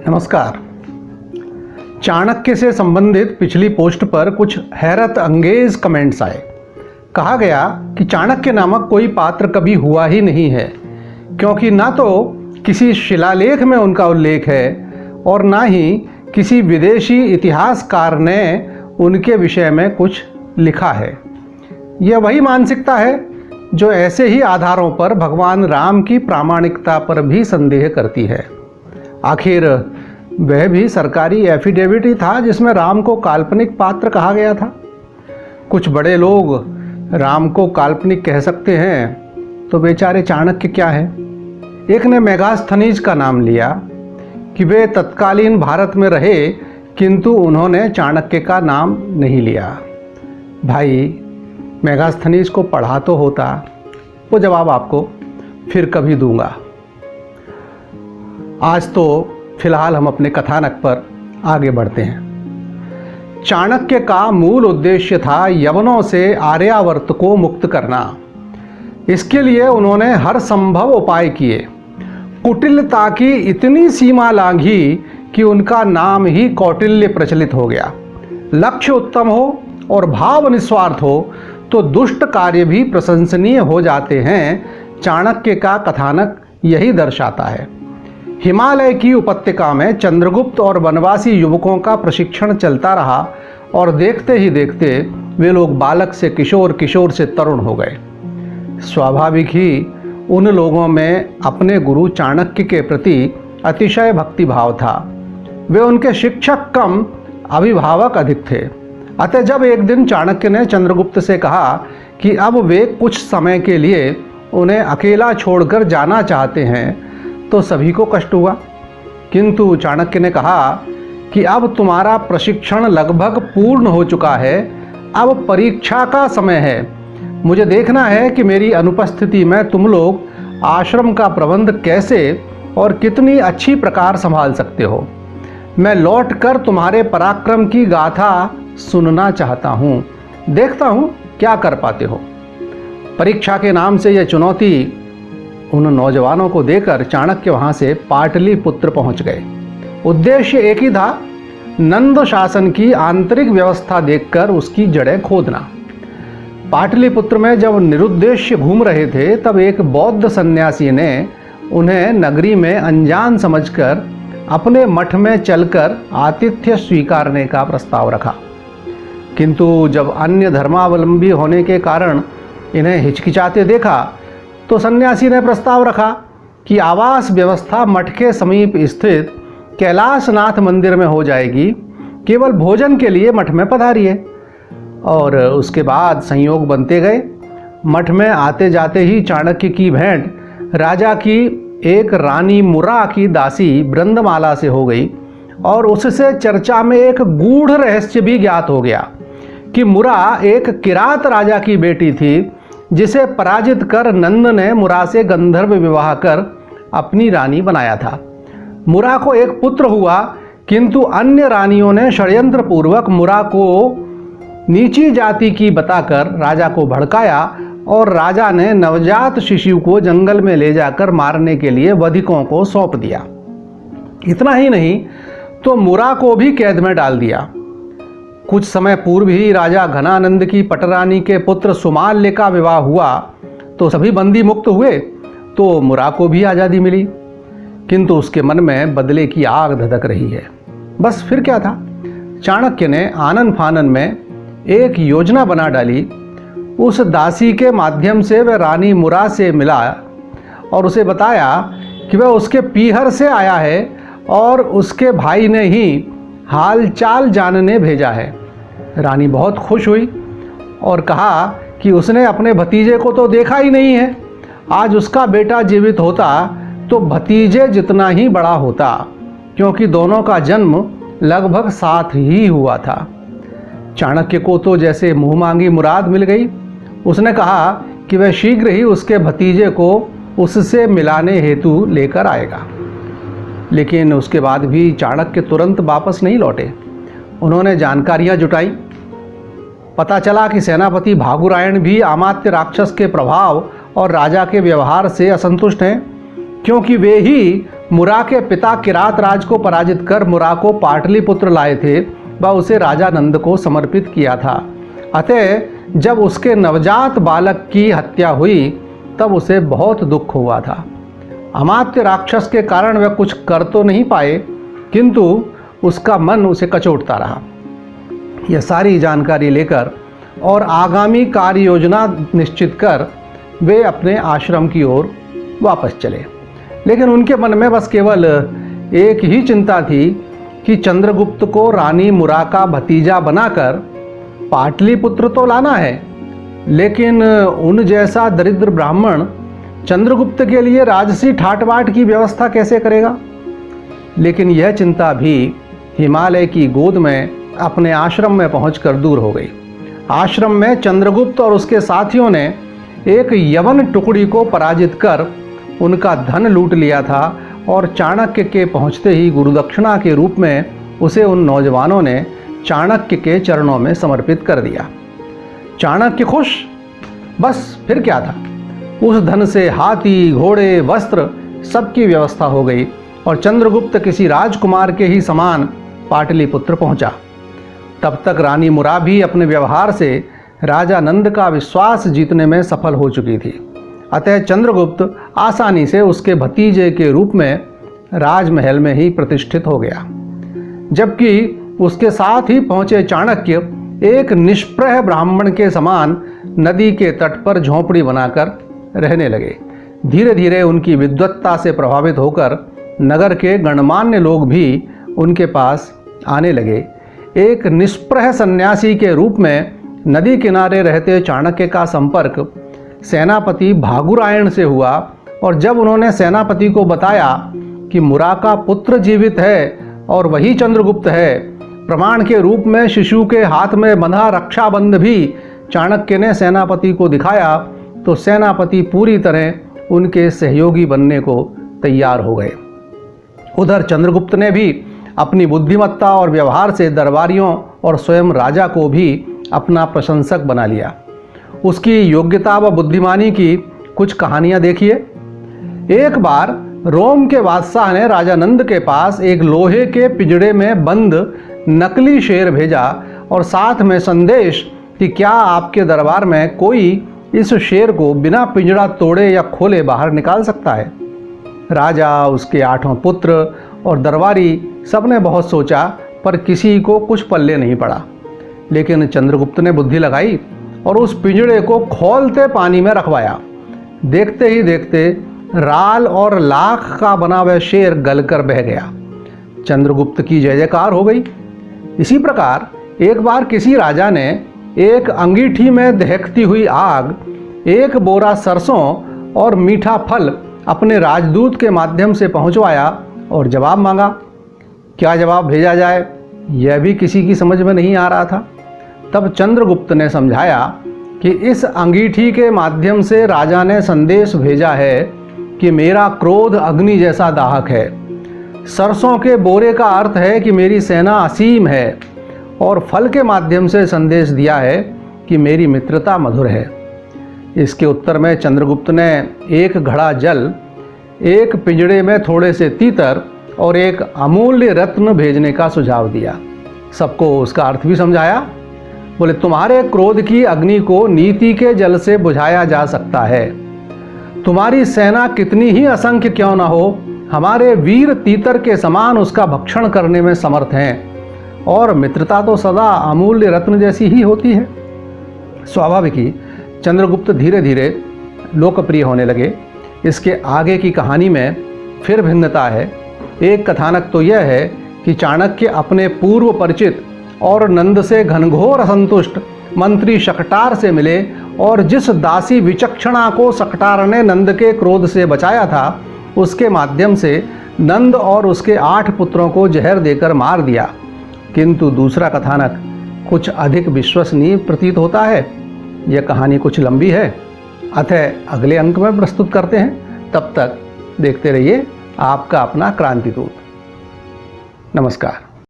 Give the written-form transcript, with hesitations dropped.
नमस्कार। चाणक्य से संबंधित पिछली पोस्ट पर कुछ हैरत अंगेज कमेंट्स आए। कहा गया कि चाणक्य नामक कोई पात्र कभी हुआ ही नहीं है, क्योंकि ना तो किसी शिलालेख में उनका उल्लेख है और ना ही किसी विदेशी इतिहासकार ने उनके विषय में कुछ लिखा है। यह वही मानसिकता है जो ऐसे ही आधारों पर भगवान राम की प्रामाणिकता पर भी संदेह करती है। आखिर वह भी सरकारी एफिडेविट ही था जिसमें राम को काल्पनिक पात्र कहा गया था। कुछ बड़े लोग राम को काल्पनिक कह सकते हैं तो बेचारे चाणक्य क्या है। एक ने मेगास्थनीज का नाम लिया कि वे तत्कालीन भारत में रहे, किंतु उन्होंने चाणक्य का नाम नहीं लिया। भाई, मेगास्थनीज को पढ़ा तो होता, वो जवाब आपको फिर कभी दूंगा। आज तो फिलहाल हम अपने कथानक पर आगे बढ़ते हैं। चाणक्य का मूल उद्देश्य था यवनों से आर्यावर्त को मुक्त करना। इसके लिए उन्होंने हर संभव उपाय किए। कुटिलता की इतनी सीमा लांघी कि उनका नाम ही कौटिल्य प्रचलित हो गया। लक्ष्य उत्तम हो और भाव निस्वार्थ हो तो दुष्ट कार्य भी प्रशंसनीय हो जाते हैं। चाणक्य का कथानक यही दर्शाता है। हिमालय की उपत्यका में चंद्रगुप्त और वनवासी युवकों का प्रशिक्षण चलता रहा और देखते ही देखते वे लोग बालक से किशोर, किशोर से तरुण हो गए। स्वाभाविक ही उन लोगों में अपने गुरु चाणक्य के प्रति अतिशय भक्तिभाव था। वे उनके शिक्षक कम अभिभावक अधिक थे। अतः जब एक दिन चाणक्य ने चंद्रगुप्त से कहा कि अब वे कुछ समय के लिए उन्हें अकेला छोड़कर जाना चाहते हैं तो सभी को कष्ट हुआ। किंतु चाणक्य ने कहा कि अब तुम्हारा प्रशिक्षण लगभग पूर्ण हो चुका है, अब परीक्षा का समय है। मुझे देखना है कि मेरी अनुपस्थिति में तुम लोग आश्रम का प्रबंध कैसे और कितनी अच्छी प्रकार संभाल सकते हो। मैं लौटकर तुम्हारे पराक्रम की गाथा सुनना चाहता हूँ। देखता हूँ क्या कर पाते हो। परीक्षा के नाम से यह चुनौती उन नौजवानों को देकर चाणक्य वहां से पाटलिपुत्र पहुंच गए। उद्देश्य एक ही था, नंद शासन की आंतरिक व्यवस्था देखकर उसकी जड़ें खोदना। पाटलिपुत्र में जब निरुद्देश्य घूम रहे थे तब एक बौद्ध सन्यासी ने उन्हें नगरी में अनजान समझकर अपने मठ में चलकर आतिथ्य स्वीकारने का प्रस्ताव रखा। किंतु जब अन्य धर्मावलंबी होने के कारण इन्हें हिचकिचाते देखा तो सन्यासी ने प्रस्ताव रखा कि आवास व्यवस्था मठ के समीप स्थित कैलाशनाथ मंदिर में हो जाएगी, केवल भोजन के लिए मठ में पधारिए। और उसके बाद संयोग बनते गए। मठ में आते जाते ही चाणक्य की भेंट राजा की एक रानी मुरा की दासी बृंदमाला से हो गई और उससे चर्चा में एक गूढ़ रहस्य भी ज्ञात हो गया कि मुरा एक किरात राजा की बेटी थी, जिसे पराजित कर नंद ने मुरा से गंधर्व विवाह कर अपनी रानी बनाया था। मुरा को एक पुत्र हुआ, किंतु अन्य रानियों ने षड्यंत्र पूर्वक मुरा को नीची जाति की बताकर राजा को भड़काया और राजा ने नवजात शिशु को जंगल में ले जाकर मारने के लिए वधिकों को सौंप दिया। इतना ही नहीं तो मुरा को भी कैद में डाल दिया। कुछ समय पूर्व ही राजा घनानंद की पटरानी के पुत्र सुमाल्य का विवाह हुआ तो सभी बंदी मुक्त हुए, तो मुरा को भी आज़ादी मिली। किंतु उसके मन में बदले की आग धधक रही है। बस फिर क्या था, चाणक्य ने आनन फानन में एक योजना बना डाली। उस दासी के माध्यम से वह रानी मुरा से मिला और उसे बताया कि वह उसके पीहर से आया है और उसके भाई ने ही हालचाल जानने भेजा है। रानी बहुत खुश हुई और कहा कि उसने अपने भतीजे को तो देखा ही नहीं है। आज उसका बेटा जीवित होता तो भतीजे जितना ही बड़ा होता, क्योंकि दोनों का जन्म लगभग साथ ही हुआ था। चाणक्य को तो जैसे मुँह मांगी मुराद मिल गई। उसने कहा कि वह शीघ्र ही उसके भतीजे को उससे मिलाने हेतु लेकर आएगा। लेकिन उसके बाद भी चाणक्य तुरंत वापस नहीं लौटे। उन्होंने जानकारियां जुटाई। पता चला कि सेनापति भागुरायण भी अमात्य राक्षस के प्रभाव और राजा के व्यवहार से असंतुष्ट हैं, क्योंकि वे ही मुरा के पिता किरात राज को पराजित कर मुरा को पाटलिपुत्र लाए थे व उसे राजा नंद को समर्पित किया था। अतः जब उसके नवजात बालक की हत्या हुई तब उसे बहुत दुख हुआ था। अमात्य राक्षस के कारण वह कुछ कर तो नहीं पाए, किंतु उसका मन उसे कचोटता रहा। यह सारी जानकारी लेकर और आगामी कार्य योजना निश्चित कर वे अपने आश्रम की ओर वापस चले। लेकिन उनके मन में बस केवल एक ही चिंता थी कि चंद्रगुप्त को रानी मुरा का भतीजा बनाकर पाटलिपुत्र तो लाना है, लेकिन उन जैसा दरिद्र ब्राह्मण चंद्रगुप्त के लिए राजसी ठाट-बाट की व्यवस्था कैसे करेगा। लेकिन यह चिंता भी हिमालय की गोद में अपने आश्रम में पहुंचकर दूर हो गई। आश्रम में चंद्रगुप्त और उसके साथियों ने एक यवन टुकड़ी को पराजित कर उनका धन लूट लिया था और चाणक्य के पहुंचते ही गुरुदक्षिणा के रूप में उसे उन नौजवानों ने चाणक्य के चरणों में समर्पित कर दिया। चाणक्य खुश, बस फिर क्या था। उस धन से हाथी, घोड़े, वस्त्र सबकी व्यवस्था हो गई और चंद्रगुप्त किसी राजकुमार के ही समान पाटलिपुत्र पहुंचा। तब तक रानी मुरा भी अपने व्यवहार से राजा नंद का विश्वास जीतने में सफल हो चुकी थी। अतः चंद्रगुप्त आसानी से उसके भतीजे के रूप में राजमहल में ही प्रतिष्ठित हो गया, जबकि उसके साथ ही पहुंचे चाणक्य एक निष्प्रह ब्राह्मण के समान नदी के तट पर झोंपड़ी बनाकर रहने लगे। धीरे धीरे उनकी विद्वत्ता से प्रभावित होकर नगर के गणमान्य लोग भी उनके पास आने लगे। एक निष्प्रह सन्यासी के रूप में नदी किनारे रहते चाणक्य का संपर्क सेनापति भागुरायण से हुआ और जब उन्होंने सेनापति को बताया कि मुरा का पुत्र जीवित है और वही चंद्रगुप्त है, प्रमाण के रूप में शिशु के हाथ में बंधा रक्षाबंध भी चाणक्य ने सेनापति को दिखाया, तो सेनापति पूरी तरह उनके सहयोगी बनने को तैयार हो गए। उधर चंद्रगुप्त ने भी अपनी बुद्धिमत्ता और व्यवहार से दरबारियों और स्वयं राजा को भी अपना प्रशंसक बना लिया। उसकी योग्यता व बुद्धिमानी की कुछ कहानियां देखिए। एक बार रोम के बादशाह ने राजा नंद के पास एक लोहे के पिंजड़े में बंद नकली शेर भेजा और साथ में संदेश कि क्या आपके दरबार में कोई इस शेर को बिना पिंजड़ा तोड़े या खोले बाहर निकाल सकता है। राजा, उसके 8 पुत्र और दरबारी सबने बहुत सोचा, पर किसी को कुछ पल्ले नहीं पड़ा। लेकिन चंद्रगुप्त ने बुद्धि लगाई और उस पिंजड़े को खौलते पानी में रखवाया। देखते ही देखते राल और लाख का बना वह शेर गलकर बह गया। चंद्रगुप्त की जय जयकार हो गई। इसी प्रकार एक बार किसी राजा ने एक अंगीठी में दहकती हुई आग, एक बोरा सरसों और मीठा फल अपने राजदूत के माध्यम से पहुंचवाया और जवाब मांगा। क्या जवाब भेजा जाए, यह भी किसी की समझ में नहीं आ रहा था। तब चंद्रगुप्त ने समझाया कि इस अंगीठी के माध्यम से राजा ने संदेश भेजा है कि मेरा क्रोध अग्नि जैसा दाहक है। सरसों के बोरे का अर्थ है कि मेरी सेना असीम है और फल के माध्यम से संदेश दिया है कि मेरी मित्रता मधुर है। इसके उत्तर में चंद्रगुप्त ने एक घड़ा जल, एक पिंजड़े में थोड़े से तीतर और एक अमूल्य रत्न भेजने का सुझाव दिया। सबको उसका अर्थ भी समझाया। बोले, तुम्हारे क्रोध की अग्नि को नीति के जल से बुझाया जा सकता है। तुम्हारी सेना कितनी ही असंख्य क्यों ना हो, हमारे वीर तीतर के समान उसका भक्षण करने में समर्थ हैं और मित्रता तो सदा अमूल्य रत्न जैसी ही होती है। स्वाभाविक ही चंद्रगुप्त धीरे धीरे लोकप्रिय होने लगे। इसके आगे की कहानी में फिर भिन्नता है। एक कथानक तो यह है कि चाणक्य अपने पूर्व परिचित और नंद से घनघोर असंतुष्ट मंत्री शकटार से मिले और जिस दासी विचक्षणा को शकटार ने नंद के क्रोध से बचाया था, उसके माध्यम से नंद और उसके 8 पुत्रों को जहर देकर मार दिया। किंतु दूसरा कथानक कुछ अधिक विश्वसनीय प्रतीत होता है। यह कहानी कुछ लंबी है, अतः अगले अंक में प्रस्तुत करते हैं। तब तक देखते रहिए आपका अपना क्रांतिदूत। नमस्कार।